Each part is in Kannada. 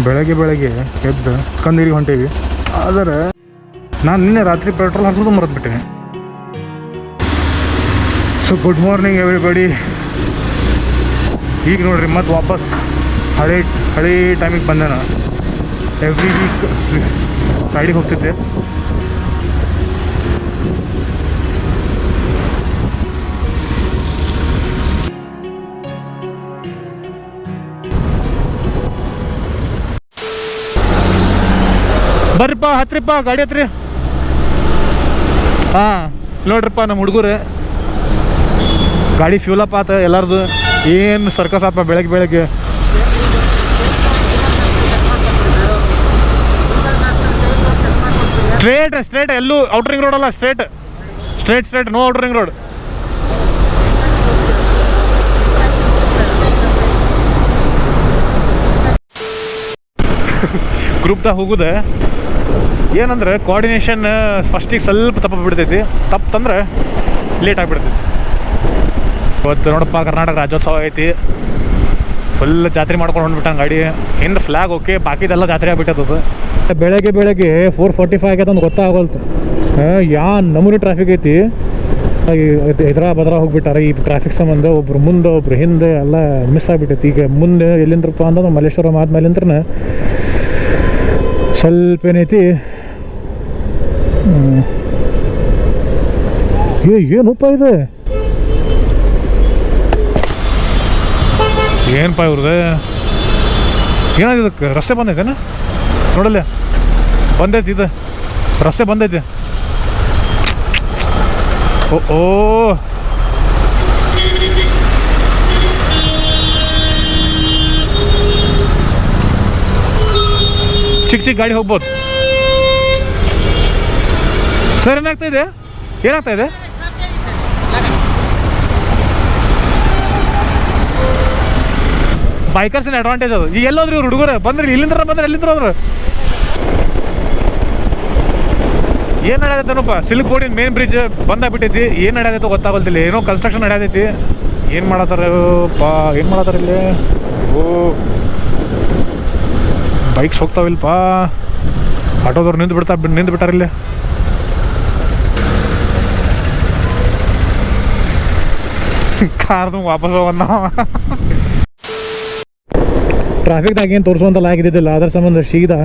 ಬೆಳಗ್ಗೆ ಎದ್ದು ಕಂದಿರಿಗೆ ಹೊಂಟೇವಿ. ಆದರೆ ನಾನು ನಿನ್ನೆ ರಾತ್ರಿ ಪೆಟ್ರೋಲ್ ಹಾಕೋದು ಮರೆತುಬಿಟ್ಟೆ. So good morning everybody. ಈಗ ನೋಡ್ರಿ ಮತ್ತೆ ವಾಪಸ್ ಹಳೆ ಟೈಮಿಗೆ ಬಂದೆ. ನಾನು ಎವ್ರಿ ವೀಕ್ ರೈಡಿಗೆ ಹೋಗ್ತಿದ್ದೆ. ಬರ್ರಿಪ್ಪ, ಹತ್ರಿಪ್ಪ, ಗಾಡಿ ಹತ್ರಿ. ಹಾಂ ನೋಡ್ರಿಪ್ಪ ನಮ್ಮ ಹುಡುಗರು ಗಾಡಿ ಫ್ಯೂಲಪ್ ಆತ ಎಲ್ಲರದು. ಏನು ಸರ್ಕಸ್ ಆತ ಬೆಳಗ್ಗೆ. ಸ್ಟ್ರೇಟ್ ಎಲ್ಲೂ ಔಟ್ರಿಂಗ್ ರೋಡ್ ಅಲ್ಲ, ಸ್ಟ್ರೇಟ್ ನೋ ಔಟ್ರಿಂಗ್ ರೋಡ್. ಗ್ರೂಪ್ದಾಗ ಹೋಗುದೆ ಏನಂದ್ರೆ ಕೋಆರ್ಡಿನೇಷನ್ ಫಸ್ಟಿಗೆ ಸ್ವಲ್ಪ ತಪ್ಪಿಬಿಡ್ತೈತಿ. ತಪ್ಪಂದ್ರೆ ಲೇಟ್ ಆಗಿಬಿಡ್ತೈತಿ. ಇವತ್ತು ನೋಡಪ್ಪ ಕರ್ನಾಟಕ ರಾಜ್ಯೋತ್ಸವ ಐತಿ. ಫುಲ್ ಜಾತ್ರೆ ಮಾಡ್ಕೊಂಡು ಹೊಂದ್ಬಿಟ್ಟಾನ ಗಾಡಿ. ಹಿಂದೆ ಫ್ಲ್ಯಾಗ್ ಓಕೆ, ಬಾಕಿದೆಲ್ಲ ಜಾತ್ರೆ ಆಗ್ಬಿಟ್ಟದ. ಬೆಳಗ್ಗೆ 4:45 ಆಗೈತೆ ಅಂತ ಗೊತ್ತಾಗೋಲ್ತು. ನಮೂನಿ ಟ್ರಾಫಿಕ್ ಐತಿ. ಎದ್ರ ಹೋಗ್ಬಿಟ್ಟಾರೆ ಈ ಟ್ರಾಫಿಕ್ ಸಂಬಂಧ. ಒಬ್ರು ಮುಂದೆ ಒಬ್ರು ಹಿಂದೆ ಎಲ್ಲ ಮಿಸ್ ಆಗಿಬಿಟ್ಟೈತಿ. ಈಗ ಮುಂದೆ ಎಲ್ಲಿಂದ್ರಪ್ಪ ಅಂದ್ರೆ ಮಲ್ಲೇಶ್ವರಂ ಆದ್ಮೇಲಿಂತ್ರ ಸ್ವಲ್ಪ ಏನೈತಿ. ಏನಪ್ಪ ಇದೆ, ಏನಪ್ಪ ಇವ್ರದ್ದು ಏನಾಗಿದ್ದಕ್ಕೆ? ರಸ್ತೆ ಬಂದೈತೇನ ನೋಡಲ್ಲ, ಬಂದೈತಿ ಇದು ರಸ್ತೆ ಬಂದೈತಿ. ಓ ಚಿಕ್ಕ ಗಾಡಿ ಹೋಗ್ಬೋದು. ಸರ್ ಏನಾಗ್ತಾ ಇದೆ? ಬೈಕರ್ಸಿನ ಅಡ್ವಾಂಟೇಜ್ ಅದು. ಈಗ ಎಲ್ಲೋದ್ರಿ ಇವ್ರು ಹುಡುಗರು? ಬಂದ್ರಿ ಎಲ್ಲಿಂದ್ರ ಹೋದ್ರು? ಏನು ನಡೆಯತ್ತನಪ್ಪ? ಸಿಲ್ಕ್ ಬೋರ್ಡಿನ ಮೇನ್ ಬ್ರಿಡ್ಜ್ ಬಂದಾಗ್ಬಿಟ್ಟೈತಿ. ಏನು ನಡೆಯತ್ತೋ ಗೊತ್ತಾಗಲ್ತಿಲ್ಲ. ಏನೋ ಕನ್ಸ್ಟ್ರಕ್ಷನ್ ನಡೆಯತೈತಿ. ಏನು ಮಾಡತ್ತಾರ ಇಲ್ಲಿ? ಓ ಬೈಕ್ಸ್ ಹೋಗ್ತಾವಿಲ್ಪ. ಆಟೋದವ್ರು ನಿಂತು ಬಿಟ್ಟಾರ ಇಲ್ಲಿ. ಕಾರ್ದು ವಾಪಸ್ ಹೋಗೋಣ. ಟ್ರಾಫಿಕ್ದಾಗ ಏನು ತೋರಿಸುವಂತಲ್ಲ ಆಗಿದ್ದಿಲ್ಲ. ಅದ್ರ ಸಂಬಂಧ ಸೀದಾ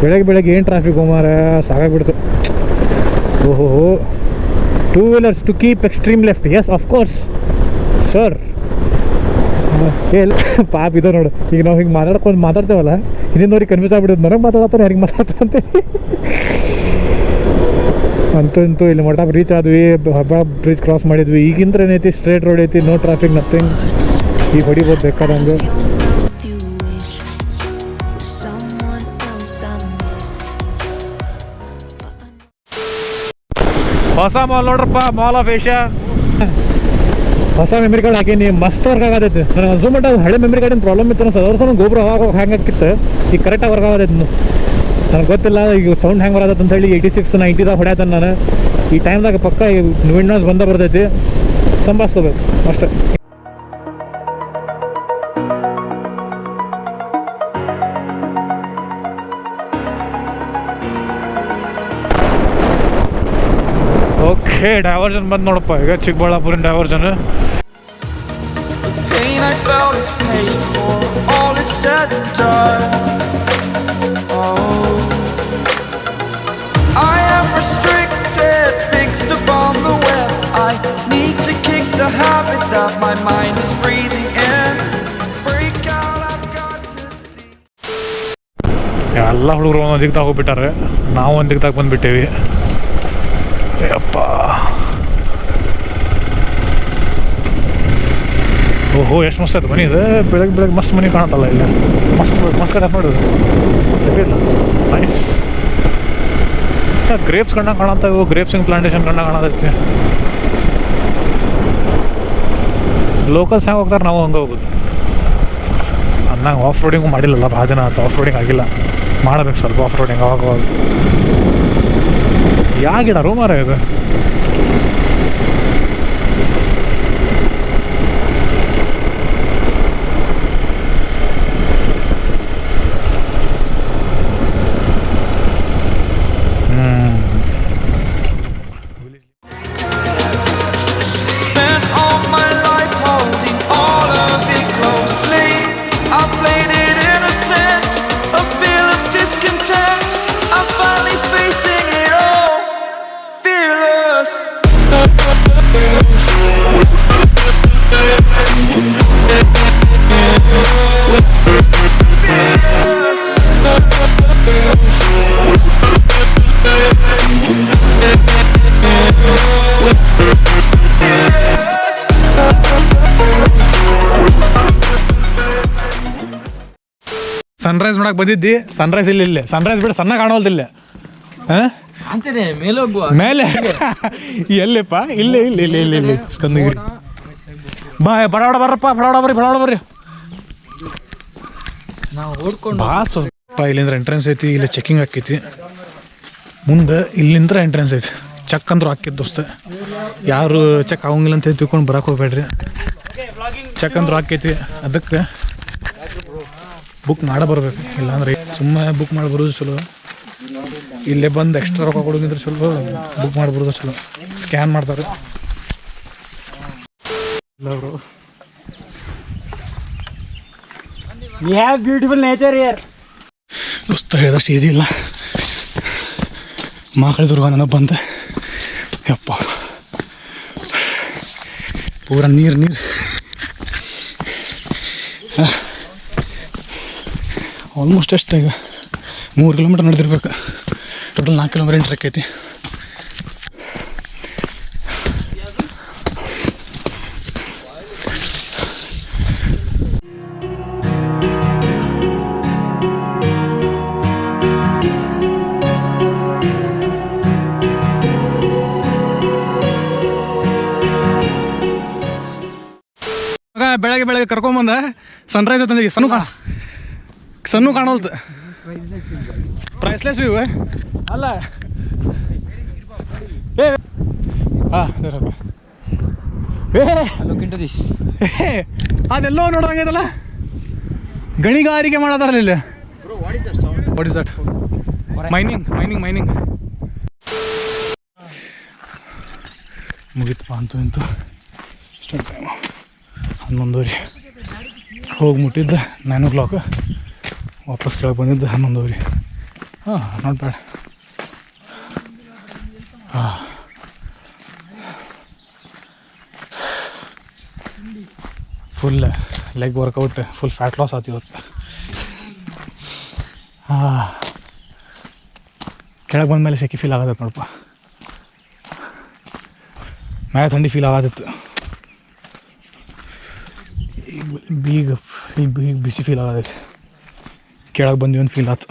ಬೆಳಗ್ಗೆ ಏನು ಟ್ರಾಫಿಕ್ ಹೋಮಾರ ಸಾಕಾಗ್ಬಿಡ್ತು. ಓಹೋ, 2 wheelers to keep extreme left. Yes of course sir. ಪಾಪ ಇದು ನೋಡು. ಈಗ ನಾವು ಹಿಂಗೆ ಮಾತಾಡ್ತೇವಲ್ಲ, ಇದರಿಂದವ್ರಿಗೆ ಕನ್ಫ್ಯೂಸ್ ಆಗ್ಬಿಡುತ್ತೆ. ನನಗೆ ಮಾತಾಡ್ತಾರೆ, ಯಾರಿಗೆ ಮಾತಾಡ್ತಾರಂತೆ. ಅಂತೂ ಇಲ್ಲಿ ಮಠ ರೀಚ್ ಆದ್ವಿ. ಹಬ್ಬ ಬ್ರಿಡ್ಜ್ ಕ್ರಾಸ್ ಮಾಡಿದ್ವಿ. ಈಗಿಂತ್ರ ಏನೈತಿ, ಸ್ಟ್ರೇಟ್ ರೋಡ್ ಐತಿ, ನೋ ಟ್ರಾಫಿಕ್, ನಥಿಂಗ್. ಈಗ ಹೊಡಿಬೋದು ಬೇಕಾದಂಗೆ. ಹೊಸ ಮಾಲ್ ನೋಡ್ರಪ್ಪ, ಮಾಲ್ ಆಫ್ ಏಷ್ಯಾ. ಹೊಸ ಮೆಮರಿ ಕಾರ್ಡ್ ಹಾಕೀನಿ, ಮಸ್ತ್ ವರ್ಕ್ ಆಗತೈತಿ. ನನಗೆ ಅನ್ಸೋಮಟ್ಟ ಹಳೆ ಮೆಮರಿ ಕಾರ್ಡಿನ ಪ್ರಾಬ್ಲಮ್ ಇತ್ತು ಅನ್ಸೋದು. ಅದ್ರ ಸಲ ಗೋಬ್ರ ಹ್ಯಾಂಗ್ ಆಗಿತ್ತು. ಈಗ ಕರೆಕ್ಟಾಗಿ ವರ್ಕ್ ಆಗತೈತಿ. ನನಗೆ ಗೊತ್ತಿಲ್ಲ ಈಗ ಸೌಂಡ್ ಹ್ಯಾಂಗ್ ಬರತ್ತೆ ಅಂತ ಹೇಳಿ 86, 90ದಾಗ ಹೊಡ್ಯಾತಾನೆ ನಾನು. ಈ ಟೈಮ್ದಾಗ ಪಕ್ಕ ವಿಂಡೋಸ್ ಬಂದ ಬರ್ತೈತಿ. ಸಂಭಾಸ್ಕೋಬೇಕು ಅಷ್ಟೇ. ಓಕೆ, ಡೈವರ್ಜನ್ ಬಂದು ನೋಡಪ್ಪ. ಈಗ ಚಿಕ್ಕಬಳ್ಳಾಪುರಿನ ಡೈವರ್ಜನ್. ಎಲ್ಲ ಹುಡುಗರು ಒಂದೊಂದು ದಿಗ್ದಾಗ ಹೋಗ್ಬಿಟ್ಟಾರೆ. ನಾವು ಒಂದು ದಿಗ್ದಾಗ ಬಂದುಬಿಟ್ಟೇವಿ. ಅಪ್ಪ ಓಹೋ, ಎಷ್ಟು ಮಸ್ತ್ ಆಯ್ತು ಮನೆ ಇದು. ಬೆಳಗ್ಗೆ ಮಸ್ತ್ ಮನೆ ಕಾಣತ್ತಲ್ಲ ಇಲ್ಲ. ಮಸ್ತ್ ಕಡೆ ನೋಡಿದ್ರು. ನೈಸ್. ಗ್ರೇಪ್ಸ್ ಕಂಡಂಗೆ ಕಾಣತ್ತ. ಇವು ಗ್ರೇಪ್ಸಿಂಗ್ ಪ್ಲಾಂಟೇಶನ್ ಕಂಡಂಗೆ ಕಾಣತೈತಿ. ಲೋಕಲ್ಸ್ ಹೆಂಗೆ ಹೋಗ್ತಾರೆ, ನಾವು ಹಂಗೆ ಹೋಗೋದು. ಅನ್ನಂಗೆ ಆಫ್ ರೋಡಿಂಗು ಮಾಡಿಲ್ಲಲ್ಲ, ಭಾಳ ದಿನ ಆಯ್ತು ಆಫ್ ರೋಡಿಂಗ್ ಆಗಿಲ್ಲ. ಮಾಡಬೇಕು ಸ್ವಲ್ಪ ಆಫ್ ರೋಡಿಂಗ್ ಅವಾಗ. ಯಾವ ಗಿಡ ರೂಮಾರ ಇದು? ಸನ್ರೈಸ್ ನೋಡಕ್ಕೆ ಬಂದಿದ್ದಿ, ಸನ್ರೈಸ್ ಇಲ್ಲಿ ಸನ್ರೈಸ್ ಬಿಟ್ಟು ಸಣ್ಣ ಕಾಣೋಲ್ದಿಲ್ಲ. ಹಾಂ ಅಂತಾನೆ ಮೇಲೆ ಹೋಗುವ ಮೇಲೆ ಎಲ್ಲಿಪ್ಪ? ಇಲ್ಲಿ ಇಲ್ಲಿ ಇಲ್ಲಿ ಇಲ್ಲಿ ಇಲ್ಲಿ ಸ್ಕಂದಗಿರಿ. ಬಡಾವಡ ಬರ್ರಪ್ಪ, ಬಡಾವಡ ಬರ್ರಿ. ನಾವು ಓಡ್ಕೊಂಡು ಬಾಸಪ್ಪ. ಇಲ್ಲಿಂದ ಎಂಟ್ರೆನ್ಸ್ ಐತಿ, ಇಲ್ಲಿ ಚೆಕಿಂಗ್ ಆಕೈತಿ. ಮುಂದೆ ಇಲ್ಲಿಂದ ಎಂಟ್ರೆನ್ಸ್ ಐತಿ. ಚೆಕ್ ಅಂದ್ರೂ ಹಾಕಿದ್ದು ದೋಸ್ತ. ಯಾರು ಚೆಕ್ ಆಗಂಗಿಲ್ಲ ಅಂತ ತಿಳ್ಕೊಂಡು ಬರಕ್ಕೆ ಹೋಗ್ಬೇಡ್ರಿ. ಚೆಕ್ ಅಂದ್ರೂ ಹಾಕೈತಿ. ಅದಕ್ಕೆ ಬುಕ್ ಮಾಡಿ ಬರ್ಬೇಕು. ಇಲ್ಲಾಂದ್ರೆ ಸುಮ್ಮನೆ ಬುಕ್ ಮಾಡಿ ಬರೋದು ಚಲೋ. ಇಲ್ಲೇ ಬಂದು ಎಕ್ಸ್ಟ್ರಾ ರೊಕ್ಕ ಕೊಡೋಗಿದ್ರೆ ಚಲೋ, ಬುಕ್ ಮಾಡಿ ಬರೋದು ಚಲೋ. ಸ್ಕ್ಯಾನ್ ಮಾಡ್ತಾರೆ ಎಲ್ಲರು. We have beautiful nature here. ದೋಸ್ತ ಹೇಳಿದಷ್ಟು ಈಸಿ ಇಲ್ಲ. ಮಾಕಳಿದುರ್ಗ ನನಗೆ ಬಂದೆ. ಯಪ್ಪ ಪೂರ ನೀರು ಆಲ್ಮೋಸ್ಟ್ ಎಷ್ಟು ಈಗ 3 ಕಿಲೋಮೀಟರ್ ನಡೆದಿರ್ಬೇಕು. ಟೋಟಲ್ 4 ಕಿಲೋಮೀಟರ್ ಟ್ರೆಕ್ ಐತಿ. ಬೆಳಗ್ಗೆ ಕರ್ಕೊಂಬಂದ ಸನ್ರೈಸ್ ಅಂತಂದ್ರೆ ಸಣ್ಣ ಕಾಣೋಲ್ತು. ಪ್ರೈಸ್ಲೆಸ್ ವ್ಯೂ ಅಲ್ಲ. ಅದೆಲ್ಲೋ ನೋಡೋಂಗೈತಲ್ಲ, ಗಣಿಗಾರಿಕೆ ಮಾಡೋದಾರಲ್ಲ ಇಲ್ಲಿ. What is that? ಮೈನಿಂಗ್ ಮುಗಿತಪ್ಪ ಅಂತೂ ಇಂತೂ. ಇಷ್ಟೊಂದು ಟೈಮು 11:30. ಹೋಗಿ ಮುಟ್ಟಿದ್ದ 9 o'clock. ವಾಪಸ್ ಕೆಳಗೆ ಬಂದಿದ್ದು 11:30. ಹಾಂ, not bad. Full leg workout, full fat loss ಆಯ್ತು ಇವತ್ತು. ಕೆಳಗೆ ಬಂದ ಮೇಲೆ ಸೆಕೆ ಫೀಲ್ ಆಗತ್ತೆ ನೋಡಪ್ಪ. ಮ್ಯಾಲೆ ಥಂಡಿ ಫೀಲ್ ಆಗತ್ತಿತ್ತು. ಈಗ ಬಿಸಿ ಫೀಲ್ ಆಗತೈತಿ. ಕೆಳಗೆ ಬಂದ್ವಿ ಅಂತ ಫೀಲ್ ಆಯ್ತು.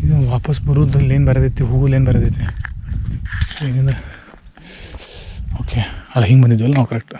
ಇದು ವಾಪಸ್ ಬರೋದು ಲೇನ್ ಬರೋದೈತಿ, ಹೂವು ಲೇನ್ ಬರೋದೈತಿ. ಏನಿದೆ ಓಕೆ, ಅಲ್ಲ ಹಿಂಗೆ ಬಂದಿದ್ವಲ್ಲ ನಾವು ಕರೆಕ್ಟ್.